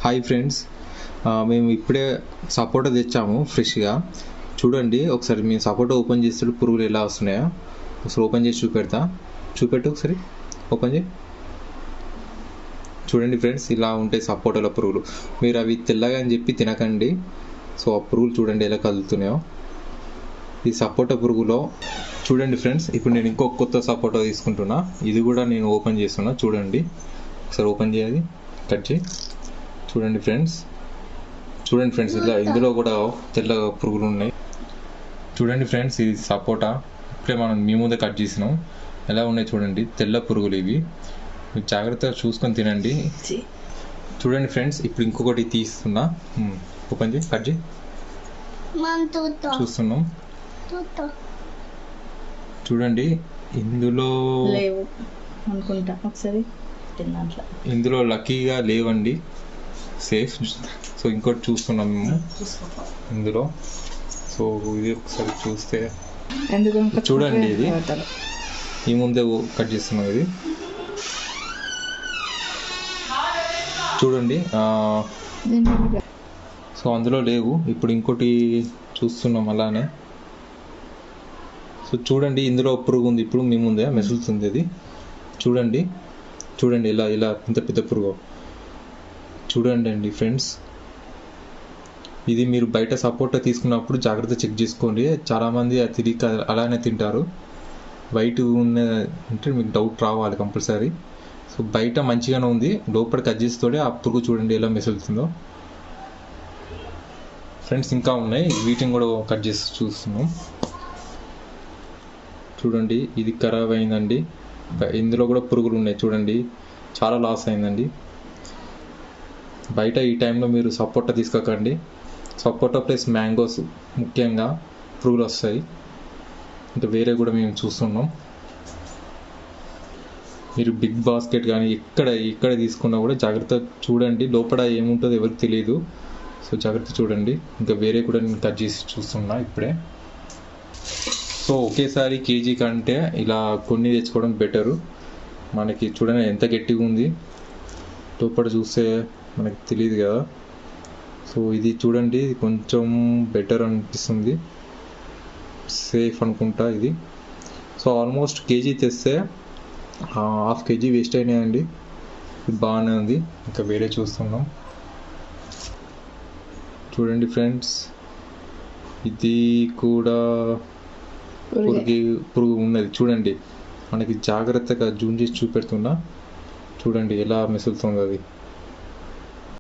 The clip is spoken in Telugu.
హాయ్ ఫ్రెండ్స్, మేము ఇప్పుడే సపోటా తెచ్చాము ఫ్రెష్గా. చూడండి ఒకసారి మేము సపోటా ఓపెన్ చేస్తే పురుగులు ఎలా వస్తున్నాయో ఒకసారి ఓపెన్ చేసి చూపెట్టు ఒకసారి ఓపెన్ చేయి. చూడండి ఫ్రెండ్స్, ఇలా ఉంటాయి సపోటాల పురుగులు. మీరు అవి తెల్లగా అని చెప్పి తినకండి. సో ఆ పురుగులు చూడండి ఎలా కదులుతున్నాయో. ఈ సపోటా పురుగులో చూడండి ఫ్రెండ్స్, ఇప్పుడు నేను ఇంకొక కొత్త సపోటా తీసుకుంటున్నా. ఇది కూడా నేను ఓపెన్ చేస్తున్నా. చూడండి ఒకసారి ఓపెన్ చేయాలి, కట్ చేయి. చూడండి ఫ్రెండ్స్ ఇలా ఇందులో కూడా తెల్ల పురుగులు ఉన్నాయి. చూడండి ఫ్రెండ్స్, ఇది సపోటా ఇప్పుడే మనం మీ ముందే కట్ చేసినాం. ఎలా ఉన్నాయి చూడండి, తెల్ల పురుగులు ఇవి. మీరు జాగ్రత్తగా చూసుకొని తినండి. చూడండి ఫ్రెండ్స్, ఇప్పుడు ఇంకొకటి తీస్తున్నా. ఓపెన్ చేయి, కట్ చేయి. చూస్తున్నాం. చూడండి ఇందులో లేవు అనుకుంటా, ఒకసారి ఇందులో లక్కీగా లేవండి, సేఫ్. సో ఇంకోటి చూస్తున్నాం మేము ఇందులో. సో ఇది ఒకసారి చూస్తే చూడండి, ఇది ఈ ముందే కట్ చేస్తున్నాం. ఇది చూడండి. సో అందులో లేవు. ఇప్పుడు ఇంకోటి చూస్తున్నాం అలానే. సో చూడండి ఇందులో పురుగు ఉంది, ఇప్పుడు మీ ముందే మెసులుతుంది. ఇది చూడండి ఇలా ఇంత పెద్ద పురుగు. చూడండి అండి ఫ్రెండ్స్, ఇది మీరు బయట సపోటా తీసుకున్నప్పుడు జాగ్రత్త చెక్ చేసుకోండి. చాలామంది అది తిరిగి అలానే తింటారు. వైట్ ఉన్న అంటే మీకు డౌట్ రావాలి కంపల్సరీ. సో బయట మంచిగానే ఉంది, లోపల కట్ చేస్తూనే ఆ పురుగు చూడండి ఎలా మెసులుతుందో. ఫ్రెండ్స్ ఇంకా ఉన్నాయి, వీటిని కూడా కట్ చేసి చూస్తున్నాం. చూడండి ఇది ఖరాబ్ అయిందండి. ఇందులో కూడా పురుగులు ఉన్నాయి. చూడండి చాలా లాస్ అయిందండి. బయట ఈ టైంలో మీరు సపోటా తీసుకోకండి. సపోటా ప్లస్ మ్యాంగోస్ ముఖ్యంగా పురుగులు వస్తాయి. ఇంకా వేరే కూడా మేము చూస్తున్నాం. మీరు బిగ్ బాస్కెట్ కానీ ఎక్కడ తీసుకున్నా కూడా జాగ్రత్త చూడండి, లోపల ఏముంటుందో ఎవరికి తెలియదు. సో జాగ్రత్త చూడండి. ఇంకా వేరే కూడా నేను కట్ చేసి చూస్తున్నా ఇప్పుడే. సో ఒకేసారి కేజీ కంటే ఇలా కొన్ని తెచ్చుకోవడం బెటరు. మనకి చూడండి ఎంత గట్టిగా ఉంది, లోపల చూస్తే మనకి తెలియదు కదా. సో ఇది చూడండి కొంచెం బెటర్ అనిపిస్తుంది, సేఫ్ అనుకుంటా ఇది. సో ఆల్మోస్ట్ కేజీ తెస్తే హాఫ్ కేజీ వేస్ట్ అయినాయండి. ఇది బాగానే ఉంది. ఇంకా వేరే చూస్తున్నాం. చూడండి ఫ్రెండ్స్, ఇది కూడా పురుగు ఉన్నది. చూడండి మనకి జాగ్రత్తగా జూమ్ చేసి చూపెడుతున్నా. చూడండి ఎలా మెసులుతుంది అది.